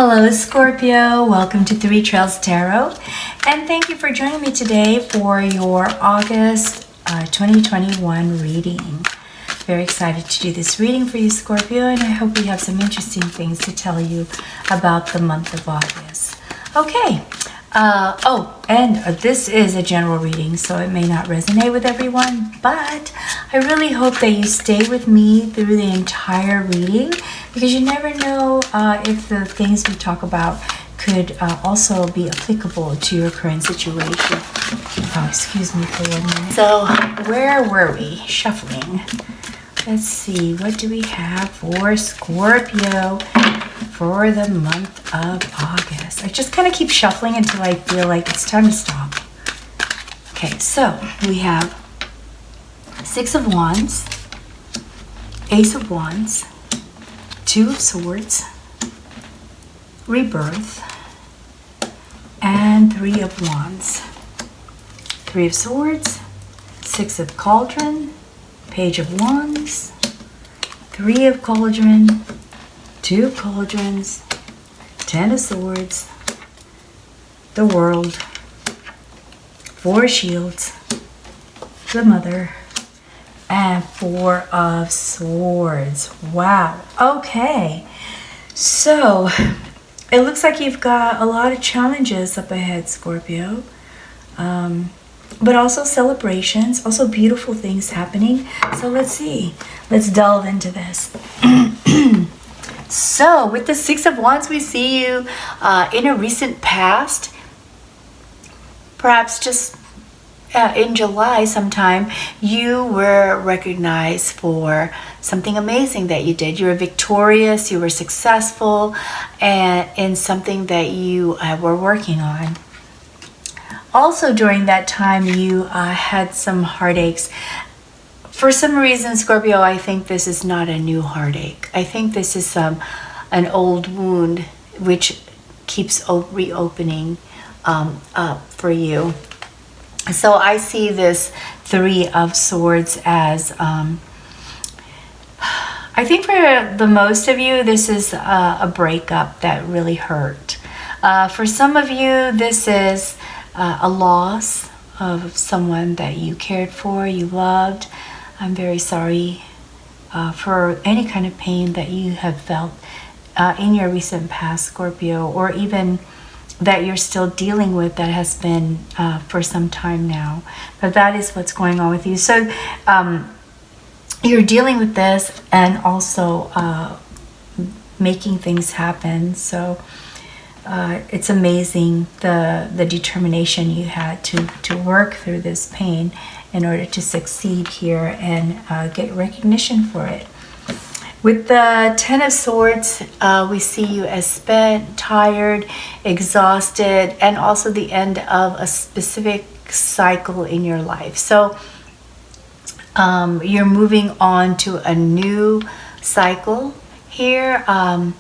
Hello Scorpio, welcome to Three Trails Tarot, and thank you for joining me today for your August 2021 reading. Very excited to do this reading for you Scorpio, and I hope we have some interesting things to tell you about the month of August. Okay, this is a general reading, so it may not resonate with everyone, but I really hope that you stay with me through the entire reading, because you never know if the things we talk about could also be applicable to your current situation. Oh, excuse me for 1 minute. So, where were we? Shuffling. Let's see, what do we have for Scorpio for the month of August? I just kind of keep shuffling until I feel like it's time to stop. Okay, so we have Six of Wands, Ace of Wands, Two of Swords, Rebirth, and Three of Wands. Three of Swords, Six of Cauldron, Page of Wands, Three of Cauldron, Two of Cauldrons, Ten of Swords, the World, Four of Shields, the Mother, and Four of Swords. Wow. Okay. So, it looks like you've got a lot of challenges up ahead, Scorpio. But also celebrations, also beautiful things happening. So let's see. Let's delve into this. So, with the Six of Wands, we see you in a recent past. Perhaps just in July sometime, you were recognized for something amazing that you did. You were victorious, you were successful, and in something that you were working on. Also during that time, you had some heartaches. For some reason, Scorpio, I think this is not a new heartache. I think this is an old wound which keeps reopening up for you. So I see this Three of Swords as, I think for the most of you, this is a breakup that really hurt. For some of you, this is a loss of someone that you cared for, you loved. I'm very sorry for any kind of pain that you have felt in your recent past, Scorpio, or even that you're still dealing with that has been for some time now. But that is what's going on with you. So you're dealing with this and also making things happen. So it's amazing the determination you had to work through this pain in order to succeed here and get recognition for it. With the Ten of Swords, we see you as spent, tired, exhausted, and also the end of a specific cycle in your life. So you're moving on to a new cycle here, and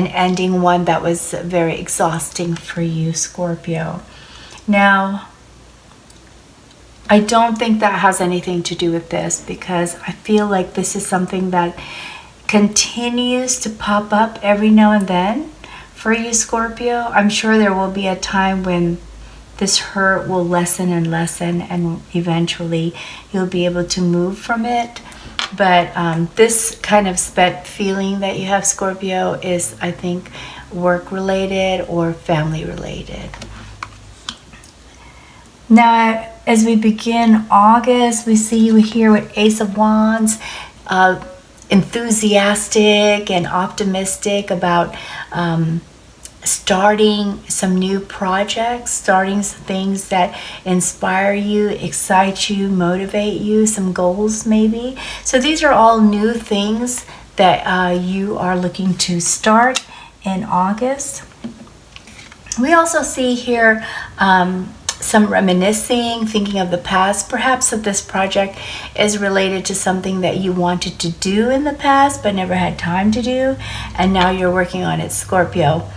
ending one that was very exhausting for you, Scorpio. Now, I don't think that has anything to do with this, because I feel like this is something that continues to pop up every now and then for you, Scorpio. I'm sure there will be a time when this hurt will lessen and lessen, and eventually you'll be able to move from it. But this kind of spent feeling that you have, Scorpio, is, I think, work related or family related. Now, as we begin August, we see you here with Ace of Wands, enthusiastic and optimistic about starting some new projects, starting some things that inspire you, excite you, motivate you, some goals maybe. So these are all new things that you are looking to start in August. We also see here some reminiscing, thinking of the past. Perhaps that this project is related to something that you wanted to do in the past but never had time to do, and now you're working on it, Scorpio.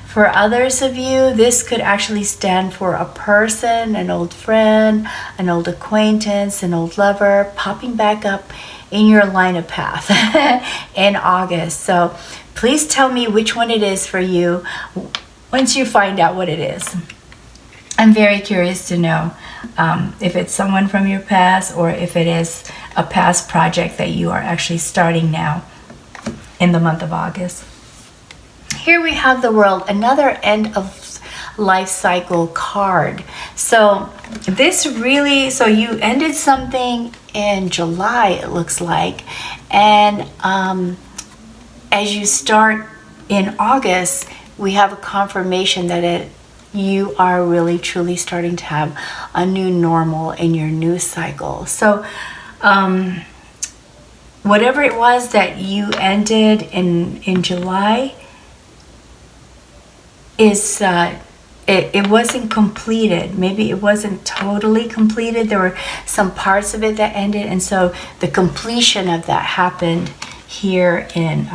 For others of you, this could actually stand for a person, an old friend, an old acquaintance, an old lover popping back up in your line of path in August. So please tell me which one it is for you once you find out what it is. I'm very curious to know if it's someone from your past or if it is a past project that you are actually starting now in the month of August. Here we have the World, another end of life cycle card. So this really, so you ended something in July, it looks like, and as you start in August, we have a confirmation that you are really truly starting to have a new normal in your new cycle. So whatever it was that you ended in July is it wasn't completed. Maybe it wasn't totally completed. There were some parts of it that ended, and so the completion of that happened here in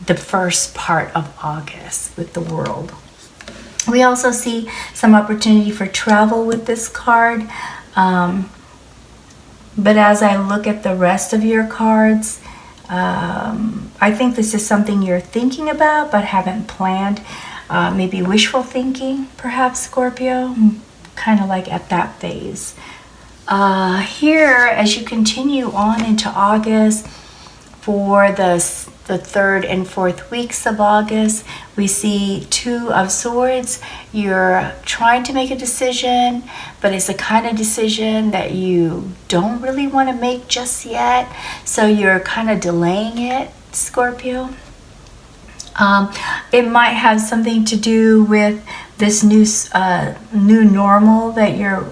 the first part of August with the World. We also see some opportunity for travel with this card. But as I look at the rest of your cards, I think this is something you're thinking about but haven't planned. Maybe wishful thinking, perhaps, Scorpio, kind of like at that phase. Here, as you continue on into August, for the third and fourth weeks of August, we see Two of Swords. You're trying to make a decision, but it's the kind of decision that you don't really want to make just yet. So you're kind of delaying it, Scorpio. It might have something to do with this new normal that you're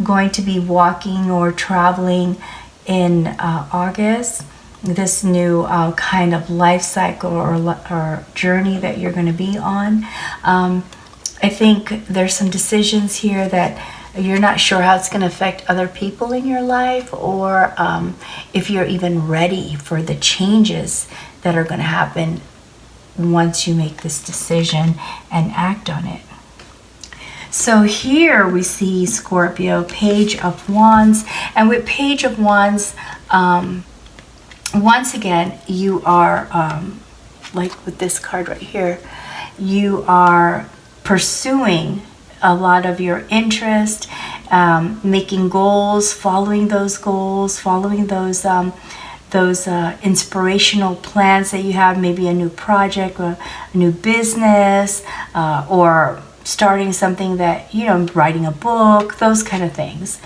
going to be walking or traveling in August. This new kind of life cycle or journey that you're going to be on. I think there's some decisions here that you're not sure how it's going to affect other people in your life, or if you're even ready for the changes that are going to happen once you make this decision and act on it. So here we see, Scorpio, Page of Wands, and with Page of Wands, once again, you are, like with this card right here, you are pursuing a lot of your interest, making goals, following those goals, following those inspirational plans that you have, maybe a new project, or a new business, or starting something that, writing a book, those kind of things.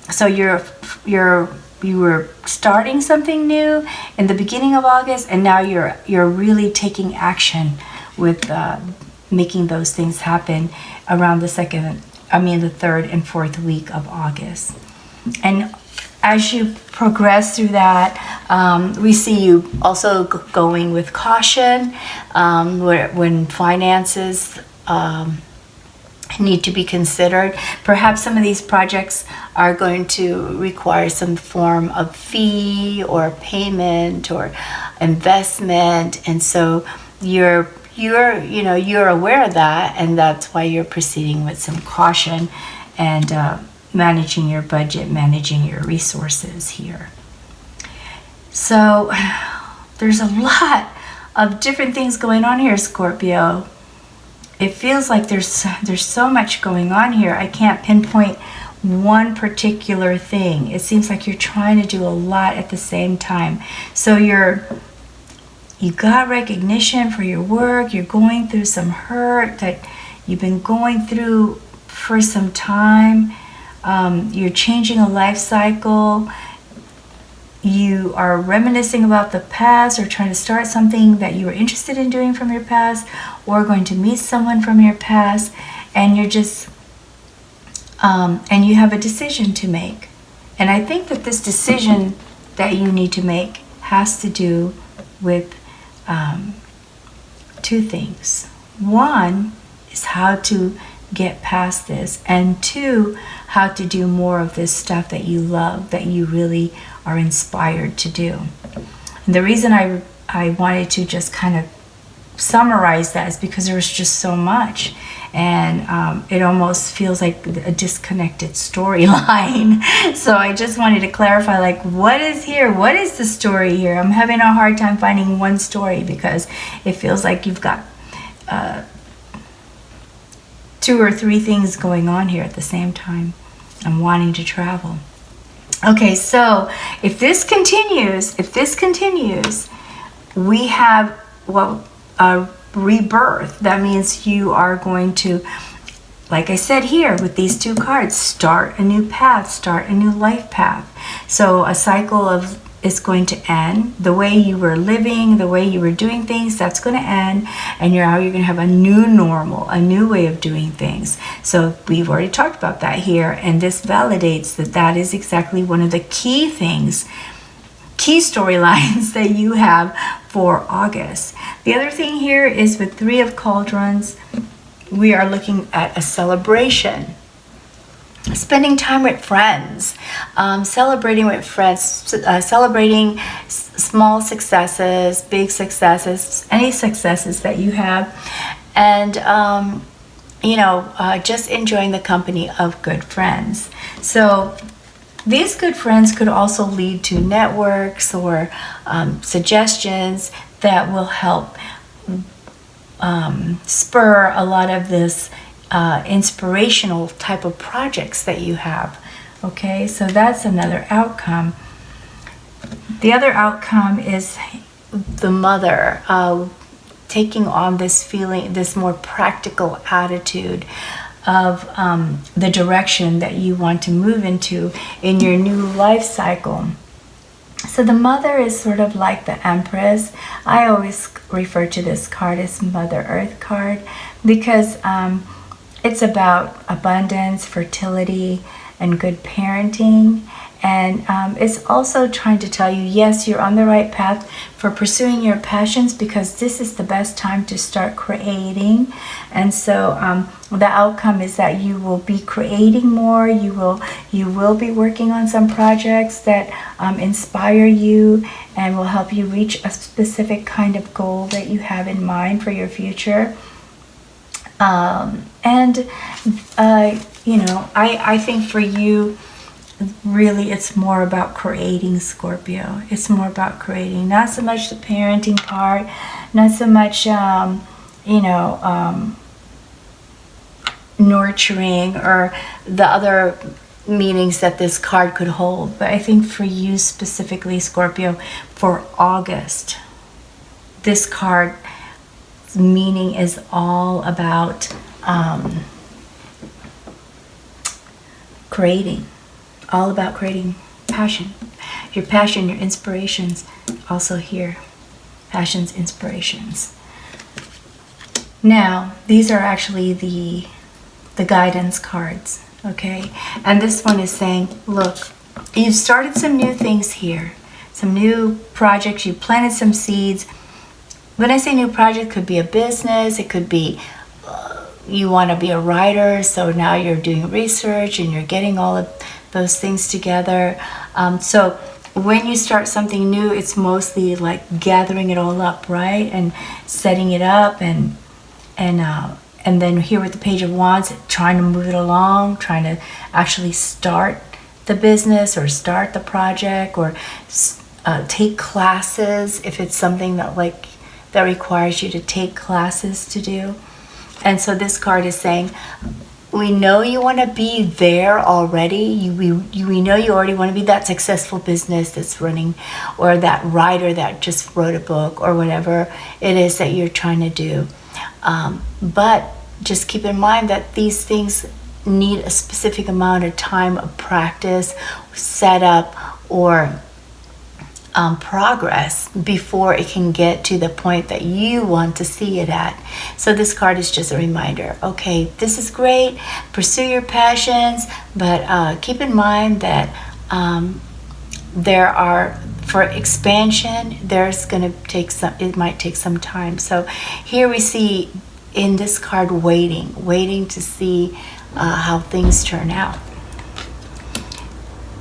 So you were starting something new in the beginning of August, and now you're really taking action with making those things happen around the third and fourth week of August. And as you progress through that, we see you also going with caution when finances need to be considered. Perhaps some of these projects are going to require some form of fee or payment or investment, and so you're aware of that, and that's why you're proceeding with some caution and managing your budget, managing your resources here. So there's a lot of different things going on here, Scorpio. It feels like there's so much going on here. I can't pinpoint one particular thing. It seems like you're trying to do a lot at the same time. So you got recognition for your work. You're going through some hurt that you've been going through for some time. You're changing a life cycle. You are reminiscing about the past, or trying to start something that you were interested in doing from your past, or going to meet someone from your past, and you're just and you have a decision to make. And I think that this decision that you need to make has to do with two things. One is how to get past this, and two, how to do more of this stuff that you love, that you really are inspired to do. And the reason I wanted to just kind of summarize that is because there's just so much, and it almost feels like a disconnected storyline. So I just wanted to clarify, like, what is here? What is the story here? I'm having a hard time finding one story because it feels like you've got 2 or 3 things going on here at the same time. I'm wanting to travel. Okay, so if this continues, we have a rebirth. That means you are going to, like I said here with these 2 cards, start a new path, start a new life path. So a cycle is going to end. The way you were living, the way you were doing things, that's going to end, and you're going to have a new normal, a new way of doing things. So we've already talked about that here, and this validates that is exactly one of the key storylines that you have for August. The other thing here is with 3 of Cauldrons, we are looking at a celebration. Spending time with friends, celebrating with friends, celebrating small successes, big successes, any successes that you have, and just enjoying the company of good friends. So these good friends could also lead to networks or suggestions that will help spur a lot of this inspirational type of projects that you have. Okay, so that's another outcome. The other outcome is the mother taking on this feeling, this more practical attitude of the direction that you want to move into in your new life cycle. So the mother is sort of like the Empress. I always refer to this card as Mother Earth card because it's about abundance, fertility, and good parenting. And it's also trying to tell you, yes, you're on the right path for pursuing your passions because this is the best time to start creating. And so the outcome is that you will be creating more. You will be working on some projects that inspire you and will help you reach a specific kind of goal that you have in mind for your future. I think for you, really, it's more about creating, Scorpio. It's more about creating, not so much the parenting part, not so much, nurturing or the other meanings that this card could hold. But I think for you specifically, Scorpio, for August, this card meaning is all about creating. All about creating passion. Your passion, your inspirations, also here. Passions, inspirations. Now, these are actually the guidance cards, okay? And this one is saying, look, you've started some new things here. Some new projects, you planted some seeds. When I say new project, it could be a business, it could be you want to be a writer, so now you're doing research and you're getting all of those things together. So when you start something new, it's mostly like gathering it all up, right? And setting it up and then here with the Page of Wands, trying to move it along, trying to actually start the business or start the project or take classes if it's something that requires you to take classes to do. And so this card is saying, we know you want to be there already. We know you already want to be that successful business that's running, or that writer that just wrote a book, or whatever it is that you're trying to do. But just keep in mind that these things need a specific amount of time of practice, setup, or progress before it can get to the point that you want to see it at. So this card is just a reminder. Okay, this is great. Pursue your passions, but keep in mind that there are, for expansion, there's going to take some. It might take some time. So here we see in this card waiting to see how things turn out.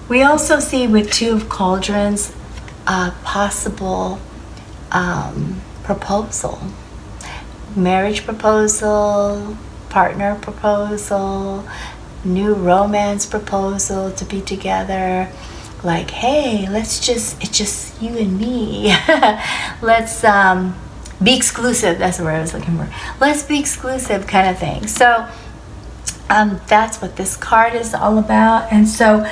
We also see with Two of Cauldrons a possible proposal. marriage proposal, partner proposal, new romance proposal to be together. Like, hey, it's just you and me. Let's be exclusive. That's the word I was looking for. Let's be exclusive kind of thing. So that's what this card is all about. And so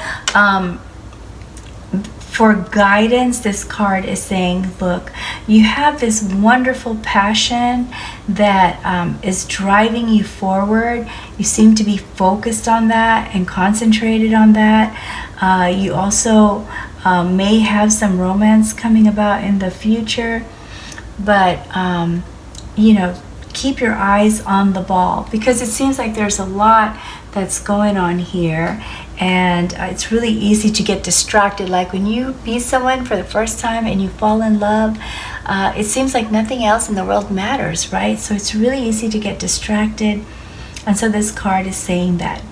for guidance, this card is saying, look, you have this wonderful passion that is driving you forward. You seem to be focused on that and concentrated on that. You also may have some romance coming about in the future, but you know, keep your eyes on the ball, because it seems like there's a lot that's going on here, and it's really easy to get distracted. Like when you meet someone for the first time and you fall in love, it seems like nothing else in the world matters, right? So it's really easy to get distracted. And so this card is saying that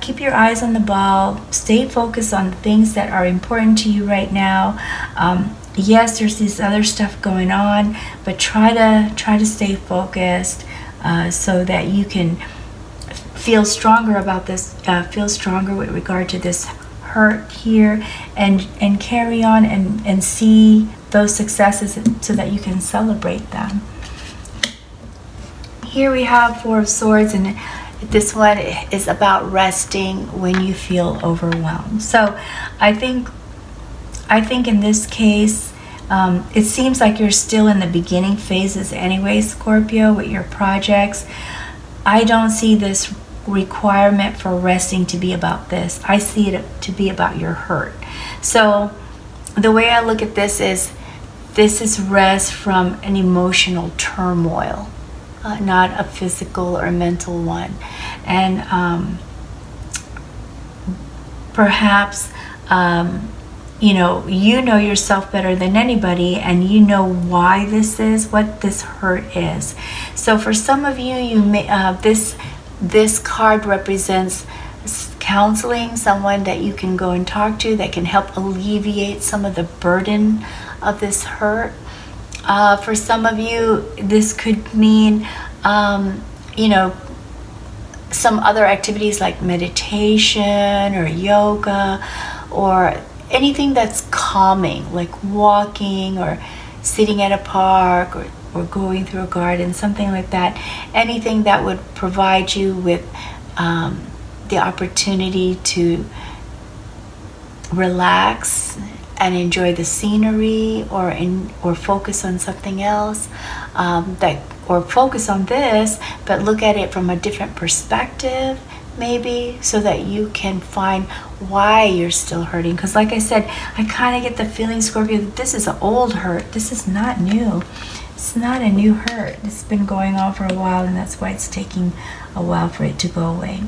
keep your eyes on the ball, stay focused on things that are important to you right now. Yes, there's this other stuff going on, but try to stay focused so that you can feel stronger about this, feel stronger with regard to this hurt here, and carry on and see those successes so that you can celebrate them. Here we have Four of Swords, and this one is about resting when you feel overwhelmed. So I think in this case, it seems like you're still in the beginning phases anyway, Scorpio, with your projects. I don't see this requirement for resting to be about this. I see it to be about your hurt. So the way I look at this is rest from an emotional turmoil, not a physical or mental one. And perhaps you know yourself better than anybody, and you know why this is, what this hurt is. So for some of you, you may this card represents counseling, someone that you can go and talk to that can help alleviate some of the burden of this hurt. For some of you, this could mean you know, some other activities like meditation or yoga, or anything that's calming, like walking or sitting at a park, or going through a garden, something like that. Anything that would provide you with the opportunity to relax and enjoy the scenery, or focus on something else, or focus on this, but look at it from a different perspective, maybe, so that you can find why you're still hurting. Because like I said, I kind of get the feeling, Scorpio, that this is an old hurt. This is not new. It's not a new hurt. It's been going on for a while, and that's why it's taking a while for it to go away.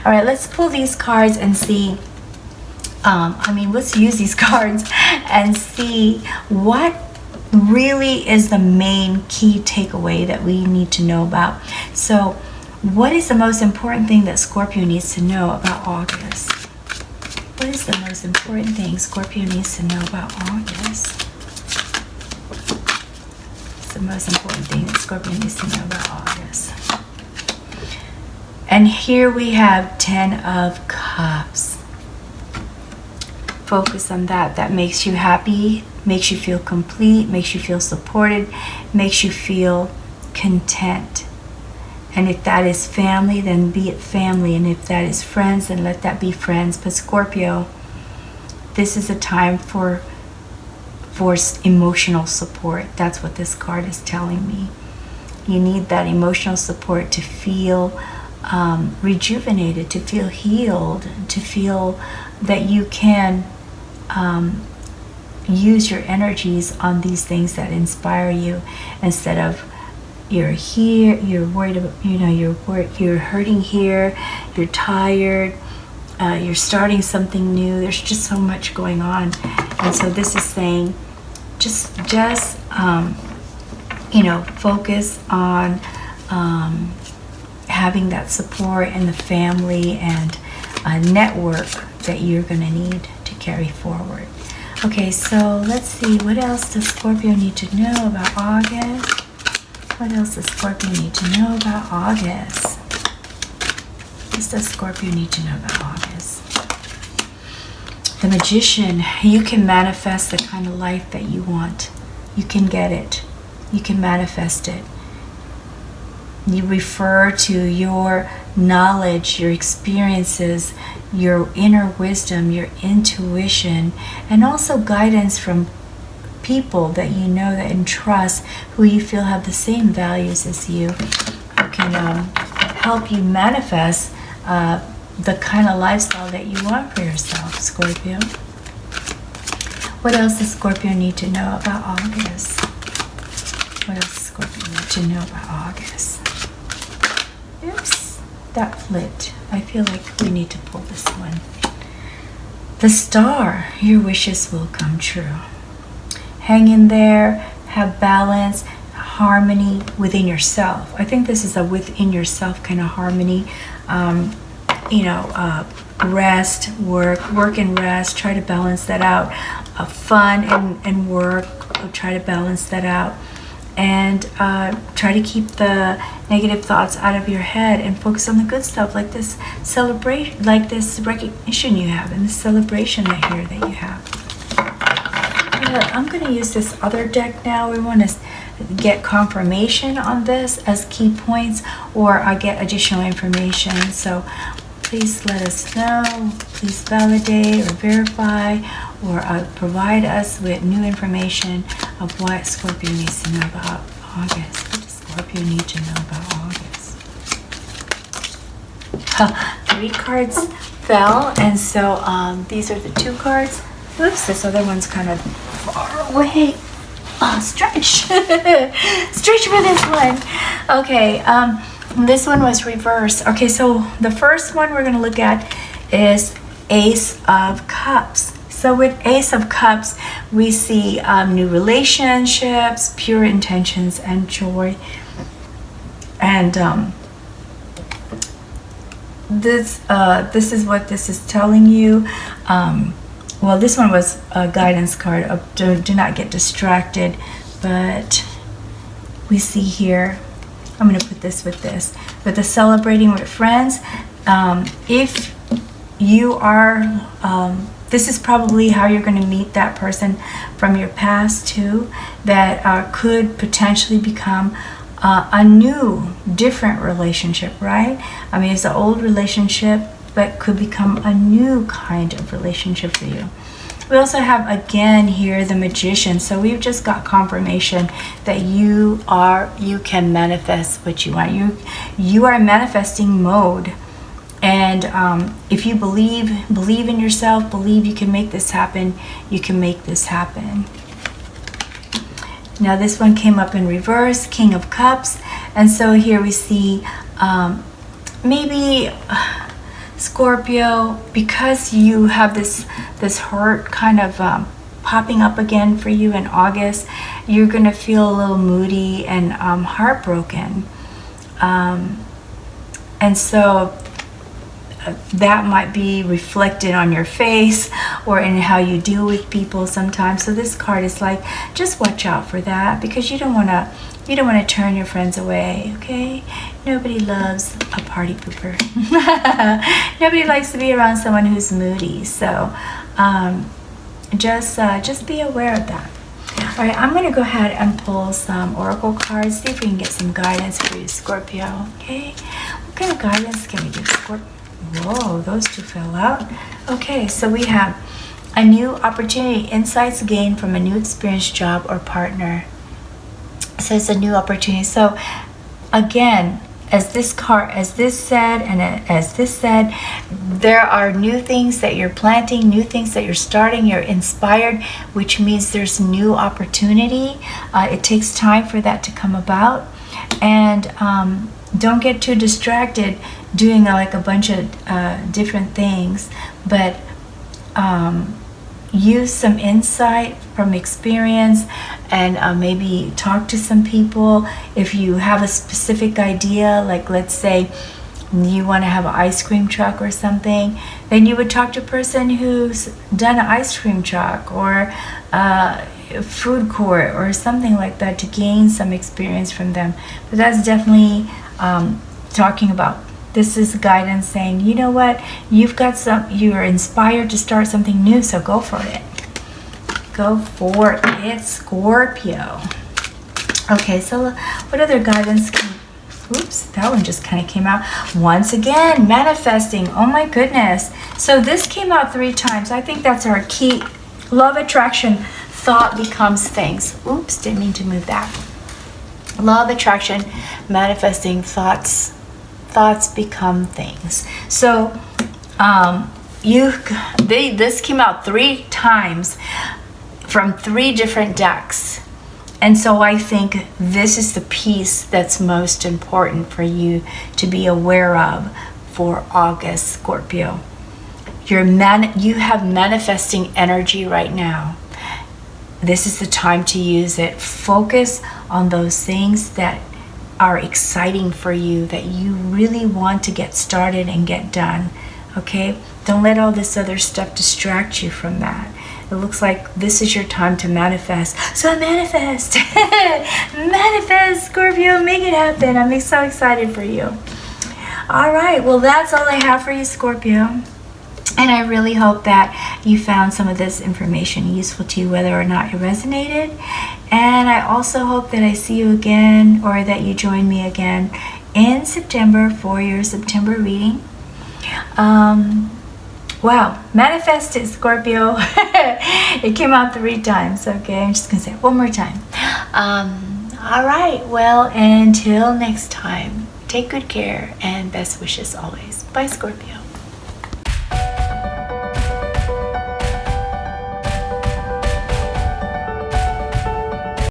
All right, let's pull these cards and see. Let's use these cards and see what really is the main key takeaway that we need to know about. So what is the most important thing that Scorpio needs to know about August? What is the most important thing Scorpio needs to know about August? What's the most important thing that Scorpio needs to know about August? And here we have 10 of Cups. Focus on that. That makes you happy, makes you feel complete, makes you feel supported, makes you feel content. And if that is family, then be it family. And if that is friends, then let that be friends. But Scorpio, this is a time for emotional support. That's what this card is telling me. You need that emotional support to feel rejuvenated, to feel healed, to feel that you can use your energies on these things that inspire you, instead of you're here, you're worried about, you're hurting here, you're tired, you're starting something new. There's just so much going on. And so this is saying just focus on having that support in the family and a network that you're going to need to carry forward. Okay, so let's see, what else does Scorpio need to know about August? What else does Scorpio need to know about August? What does Scorpio need to know about August? The Magician. You can manifest the kind of life that you want. You can get it. You can manifest it. You refer to your knowledge, your experiences, your inner wisdom, your intuition, and also guidance from people that you know that and trust, who you feel have the same values as you, who can help you manifest the kind of lifestyle that you want for yourself, Scorpio. What else does Scorpio need to know about August? What else does Scorpio need to know about August? Oops, that flipped. I feel like we need to pull this one. The Star. Your wishes will come true. Hang in there, have balance, harmony within yourself. I think this is a within yourself kind of harmony. Rest, work and rest, try to balance that out. Fun and work, try to balance that out. And try to keep the negative thoughts out of your head and focus on the good stuff, like this celebration, like this recognition you have and this celebration that you have. I'm going to use this other deck now. We want to get confirmation on this as key points, or I get additional information. So please let us know. Please validate or verify or provide us with new information of what Scorpio needs to know about August. What does Scorpio need to know about August? 3 cards fell, and so these are the 2 cards. Oops, this other one's kind of far away. Stretch. Stretch for this one. Okay, this one was reversed. Okay, so the first one we're going to look at is Ace of Cups. So with Ace of Cups, we see new relationships, pure intentions, and joy. And this is what this is telling you. Well, this one was a guidance card of do not get distracted, but we see here, I'm going to put this with this, with the celebrating with friends. If you are, this is probably how you're going to meet that person from your past too, that could potentially become a new, different relationship, right? I mean, it's an old relationship, but could become a new kind of relationship for you. We also have again here the Magician. So we've just got confirmation that you can manifest what you want. You are manifesting mode. And if you believe in yourself, believe you can make this happen, you can make this happen. Now this one came up in reverse, King of Cups. And so here we see maybe Scorpio, because you have this hurt kind of popping up again for you in August, you're going to feel a little moody and heartbroken. And so that might be reflected on your face or in how you deal with people sometimes. So this card is like, just watch out for that, because you don't want to turn your friends away, okay? Nobody loves a party pooper. Nobody likes to be around someone who's moody. So just be aware of that. All right, I'm going to go ahead and pull some oracle cards, see if we can get some guidance for you, Scorpio, okay? What kind of guidance can we give Scorpio? Whoa, those 2 fell out. Okay, so we have a new opportunity, insights gained from a new experience, job, or partner. So it's a new opportunity. So again, as this said, there are new things that you're planting, new things that you're starting, you're inspired, which means there's new opportunity. It takes time for that to come about. And don't get too distracted doing like a bunch of different things, but use some insight from experience and maybe talk to some people. If you have a specific idea, like let's say you want to have an ice cream truck or something, then you would talk to a person who's done an ice cream truck, or food court or something like that to gain some experience from them. But that's definitely talking about, this is guidance saying, you know what, you're inspired to start something new, so go for it. Go for it, Scorpio. Okay, so what other guidance oops, that one just kind of came out. Once again, manifesting. Oh my goodness. So this came out 3 times. I think that's our key. Law of attraction. Thought becomes things. Oops, didn't mean to move that. Law of attraction, manifesting, thoughts become things. So this came out 3 times from 3 different decks. And so I think this is the piece that's most important for you to be aware of for August, Scorpio. You have manifesting energy right now. This is the time to use it. Focus on those things that are exciting for you, that you really want to get started and get done. Okay? Don't let all this other stuff distract you from that. It looks like this is your time to manifest. So manifest. Manifest, Scorpio. Make it happen. I'm so excited for you. All right. Well, that's all I have for you, Scorpio. And I really hope that you found some of this information useful to you, whether or not it resonated. And I also hope that I see you again, or that you join me again in September for your September reading. Wow, manifest it, Scorpio. It came out 3 times, okay? I'm just going to say it one more time. All right, well, until next time, take good care and best wishes always. Bye, Scorpio.